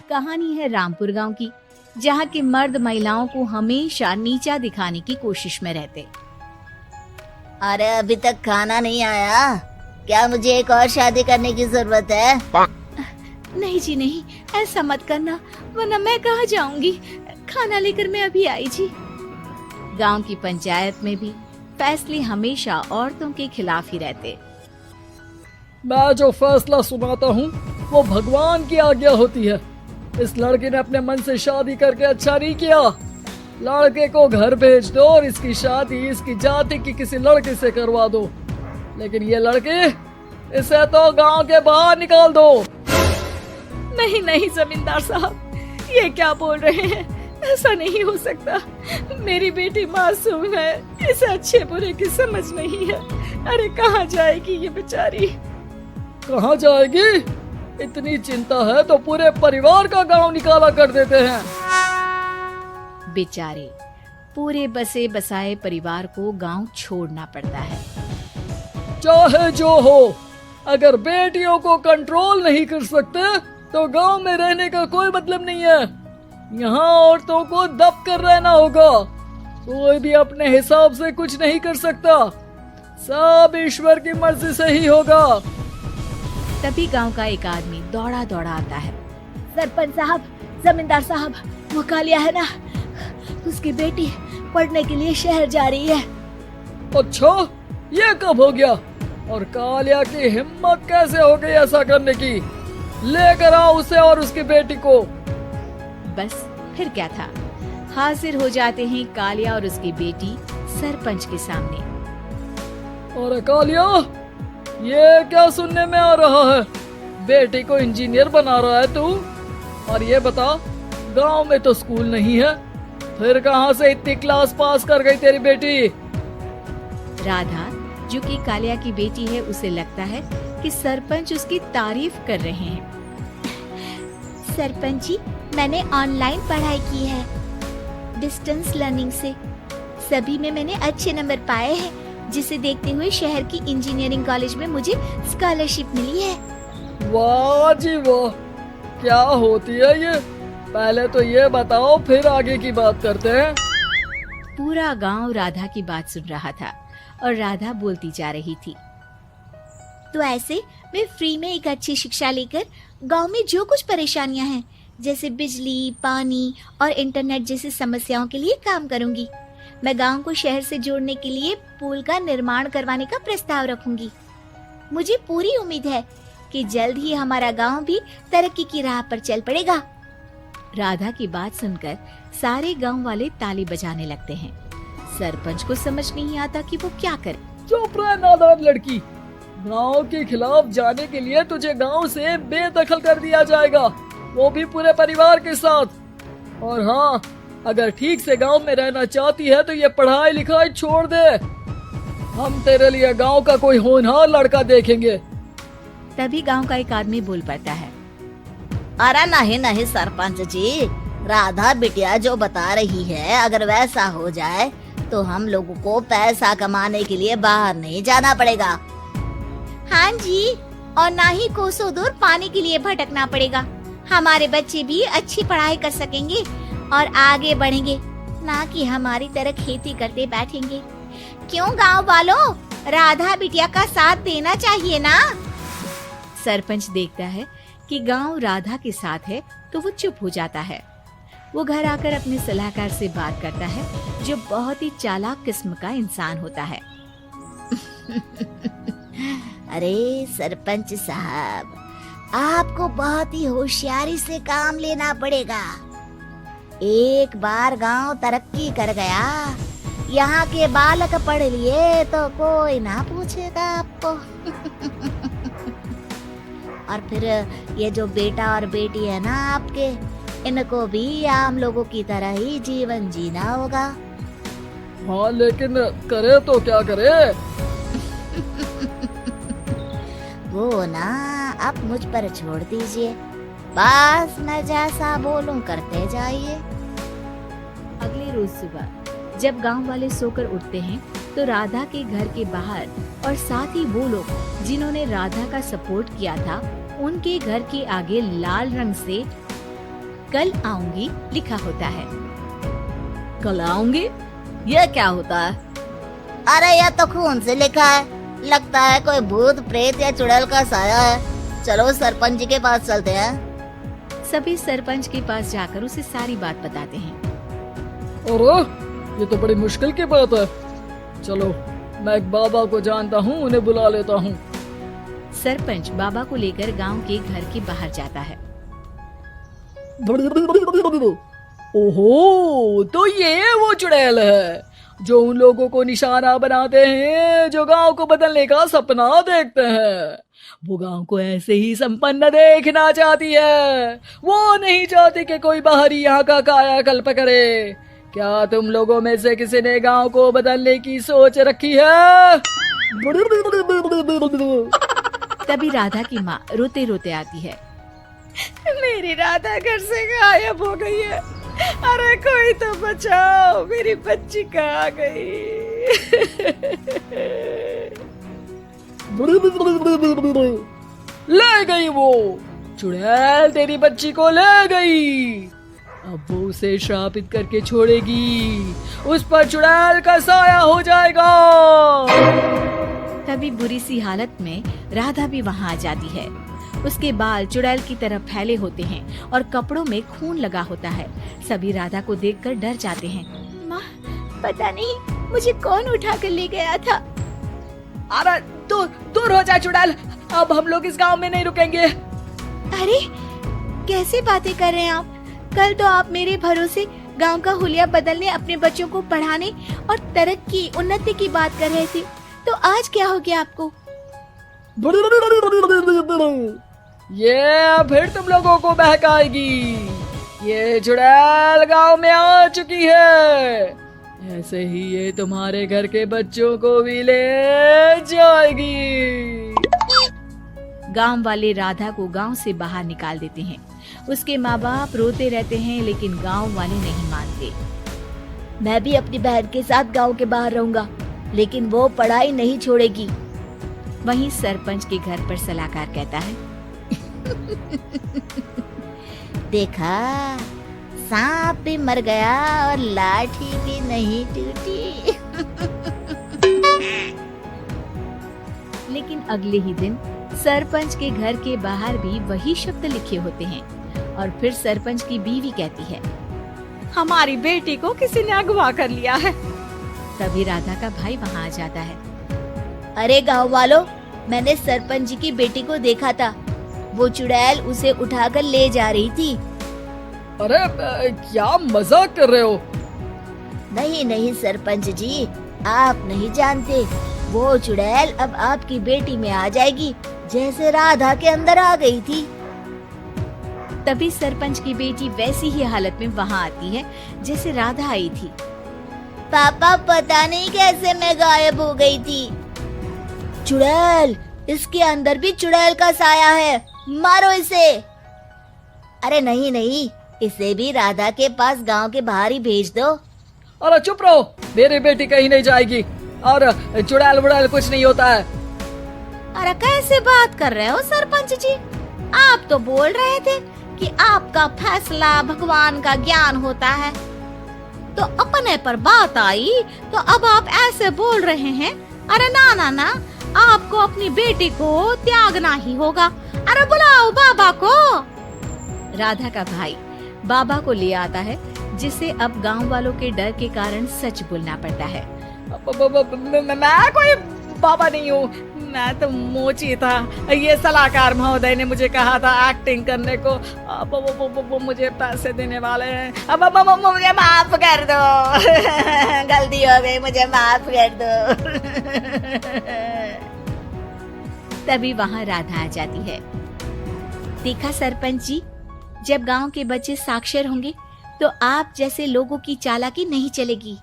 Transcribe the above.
कहानी है रामपुर गांव की, जहां के मर्द महिलाओं को हमेशा नीचा दिखाने की कोशिश में रहते। अरे अभी तक खाना नहीं आया, क्या मुझे एक और शादी करने की जरूरत है? नहीं जी नहीं, ऐसा मत करना, वरना मैं कहाँ जाऊंगी। खाना लेकर मैं अभी आई जी। गांव की पंचायत में भी फैसले हमेशा औरतों के खिलाफ ही रहते। मैं जो फैसला सुनाता हूँ वो भगवान की आज्ञा होती है। इस लड़के ने अपने मन से शादी करके अच्छा नहीं किया। लड़के को घर भेज दो और इसकी शादी इसकी जाति की किसी लड़के से करवा दो, लेकिन ये लड़के, इसे तो गांव के बाहर निकाल दो। नहीं नहीं जमींदार साहब, ये क्या बोल रहे हैं? ऐसा नहीं हो सकता। मेरी बेटी मासूम है, इसे अच्छे बुरे की समझ नहीं है। अरे कहाँ जाएगी ये बेचारी? कहाँ जाएगी? इतनी चिंता है तो पूरे परिवार का गांव निकाला कर देते हैं। बेचारे पूरे बसे बसाए परिवार को गांव छोड़ना पड़ता है। चाहे जो हो, अगर बेटियों को कंट्रोल नहीं कर सकते तो गांव में रहने का कोई मतलब नहीं है। यहाँ औरतों को दब कर रहना होगा। कोई भी अपने हिसाब से कुछ नहीं कर सकता, सब ईश्वर की मर्जी से ही होगा। तभी गांव का एक आदमी दौड़ा दौड़ा आता है। सरपंच साहब, जमींदार साहब, वो कालिया है ना, उसकी बेटी पढ़ने के लिए शहर जा रही है। अच्छा, ये कब हो गया? और कालिया की हिम्मत कैसे हो गई ऐसा करने की? लेकर आओ उसे और उसकी बेटी को। बस फिर क्या था, हाजिर हो जाते हैं कालिया और उसकी बेटी सरपंच के सामने। और कालिया, ये क्या सुनने में आ रहा है? बेटी को इंजीनियर बना रहा है तू? और ये बता, गांव में तो स्कूल नहीं है, फिर कहां से इतनी क्लास पास कर गई तेरी बेटी? राधा, जो कि कालिया की बेटी है, उसे लगता है कि सरपंच उसकी तारीफ कर रहे हैं। सरपंच जी, मैंने ऑनलाइन पढ़ाई की है, डिस्टेंस लर्निंग से। सभी में मैंने अच्छे नंबर पाए हैं, जिसे देखते हुए शहर की इंजीनियरिंग कॉलेज में मुझे स्कॉलरशिप मिली है। वाह जी वाह, क्या होती है ये? पहले तो ये बताओ, फिर आगे की बात करते हैं। पूरा गांव राधा की बात सुन रहा था और राधा बोलती जा रही थी। तो ऐसे मैं फ्री में एक अच्छी शिक्षा लेकर गांव में जो कुछ परेशानियां हैं, जैसे बिजली, पानी और इंटरनेट जैसी समस्याओं के लिए काम करूंगी। मैं गांव को शहर से जोड़ने के लिए पुल का निर्माण करवाने का प्रस्ताव रखूंगी। मुझे पूरी उम्मीद है कि जल्द ही हमारा गांव भी तरक्की की राह पर चल पड़ेगा। राधा की बात सुनकर सारे गांव वाले ताली बजाने लगते हैं। सरपंच को समझ नहीं आता कि वो क्या करे। चुप रह नादान लड़की, गांव के खिलाफ जाने के लिए तुझे गांव से बेदखल कर दिया जाएगा, वो भी पूरे परिवार के साथ। और हाँ, अगर ठीक से गांव में रहना चाहती है तो ये पढ़ाई लिखाई छोड़ दे। हम तेरे लिए गांव का कोई होनहार लड़का देखेंगे। तभी गांव का एक आदमी बोल पड़ता है। अरे नहीं नहीं सरपंच जी, राधा बिटिया जो बता रही है, अगर वैसा हो जाए तो हम लोगों को पैसा कमाने के लिए बाहर नहीं जाना पड़ेगा। हाँ जी, और ना ही कोसों दूर पानी के लिए भटकना पड़ेगा। हमारे बच्चे भी अच्छी पढ़ाई कर सकेंगे और आगे बढ़ेंगे, ना कि हमारी तरह खेती करते बैठेंगे। क्यों गांव वालों, राधा बिटिया का साथ देना चाहिए ना। सरपंच देखता है कि गांव राधा के साथ है तो वो चुप हो जाता है। वो घर आकर अपने सलाहकार से बात करता है, जो बहुत ही चालाक किस्म का इंसान होता है। अरे सरपंच साहब, आपको बहुत ही होशियारी से काम लेना पड़ेगा। एक बार गांव तरक्की कर गया, यहाँ के बालक पढ़ लिए तो कोई ना पूछेगा आपको। और फिर ये जो बेटा और बेटी है ना आपके, इनको भी आम लोगों की तरह ही जीवन जीना होगा। हाँ, लेकिन करे तो क्या करे? वो ना आप मुझ पर छोड़ दीजिए, बस मैं जैसा बोलूं करते जाइए। अगले रोज सुबह जब गांव वाले सोकर उठते हैं तो राधा के घर के बाहर और साथ ही वो लोग जिन्होंने राधा का सपोर्ट किया था, उनके घर के आगे लाल रंग से कल आऊंगी लिखा होता है। कल आऊंगी, ये क्या होता है? अरे यह तो खून से लिखा है, लगता है कोई भूत प्रेत या चुड़ैल का साया है। चलो सरपंच जी के पास चलते हैं। सभी सरपंच के पास जाकर उसे सारी बात बताते हैं। अरे ये तो बड़ी मुश्किल की बात है। चलो मैं एक बाबा को जानता हूँ, उन्हें बुला लेता हूँ। सरपंच बाबा को लेकर गांव के घर के बाहर जाता है। ओहो, तो ये वो चुड़ैल है जो उन लोगों को निशाना बनाते हैं जो गांव को बदलने का सपना देखते हैं। वो गांव को ऐसे ही संपन्न देखना चाहती है। वो नहीं चाहती कि कोई बाहरी यहाँ का कायाकल्प करे। क्या तुम लोगों में से किसी ने गांव को बदलने की सोच रखी है? तभी राधा की माँ रोते रोते आती है। मेरी राधा घर से गायब हो गई है। अरे कोई तो बचाओ, मेरी बच्ची कहाँ गई? ले गई वो चुड़ैल, तेरी बच्ची को ले गई। अब वो उसे श्रापित करके छोड़ेगी, उस पर चुड़ैल का साया हो जाएगा। तभी बुरी सी हालत में राधा भी वहाँ आ जाती है। उसके बाल चुड़ैल की तरह फैले होते हैं और कपड़ों में खून लगा होता है। सभी राधा को देखकर डर जाते हैं। माँ, पता नहीं मुझे कौन उठा कर ले गया था। अरे दूर हो जा चुड़ैल, अब हम लोग इस गांव में नहीं रुकेंगे। अरे कैसे बातें कर रहे हैं आप? कल तो आप मेरे भरोसे गांव का हुलिया बदलने, अपने बच्चों को पढ़ाने और तरक्की उन्नति की बात कर रहे थे, तो आज क्या हो गया आपको? ये फिर तुम लोगों को बहकाएगी। ये चुड़ैल गांव में आ चुकी है, ऐसे ही ये तुम्हारे घर के बच्चों को भी ले जाएगी। गांव वाले राधा को गांव से बाहर निकाल देते हैं। उसके माँ बाप रोते रहते हैं, लेकिन गांव वाले नहीं मानते। मैं भी अपनी बहन के साथ गांव के बाहर रहूंगा, लेकिन वो पढ़ाई नहीं छोड़ेगी। वहीं सरपंच के घर पर सलाहकार कहता है। देखा, सांप भी मर गया और लाठी भी नहीं टूटी। लेकिन अगले ही दिन सरपंच के घर के बाहर भी वही शब्द लिखे होते हैं। और फिर सरपंच की बीवी कहती है, हमारी बेटी को किसी ने अगवा कर लिया है। तभी राधा का भाई वहाँ आ जाता है। अरे गांव वालों, मैंने सरपंच जी की बेटी को देखा था। वो चुड़ैल उसे उठाकर ले जा रही थी। अरे क्या मजाक कर रहे हो? नहीं नहीं सरपंच जी, आप नहीं जानते। वो चुड़ैल अब आपकी बेटी में आ जाएगी, जैसे राधा के अंदर आ गई थी। तभी सरपंच की बेटी वैसी ही हालत में वहाँ आती है जैसे राधा आई थी। पापा, पता नहीं कैसे मैं गायब हो गई थी। चुड़ैल, इसके अंदर भी चुड़ैल का साया है, मारो इसे। अरे नहीं नहीं, इसे भी राधा के पास गांव के बाहर ही भेज दो। अरे चुप रहो, मेरी बेटी कहीं नहीं जाएगी और चुड़ैल बुड़ैल कुछ नहीं होता है। अरे कैसे बात कर रहे हो सरपंच जी? आप तो बोल रहे थे कि आपका फैसला भगवान का ज्ञान होता है, तो अपने पर बात आई तो अब आप ऐसे बोल रहे हैं। अरे ना ना ना, आपको अपनी बेटी को त्यागना ही होगा। अरे बुलाओ बाबा को। राधा का भाई बाबा को ले आता है, जिसे अब गांव वालों के डर के कारण सच बोलना पड़ता है। मैं कोई बाबा नहीं हूँ, मैं तो मोची था। ये सलाहकार महोदय ने मुझे कहा था एक्टिंग करने को। वो मुझे पैसे देने वाले हैं। अब मुझे माफ कर दो। गलती हो गई, मुझे माफ कर दो। तभी वहाँ राधा आ जाती है। देखा सरपंच जी, जब गांव के बच्चे साक्षर होंगे तो आप जैसे लोगों की चालाकी नहीं चलेगी।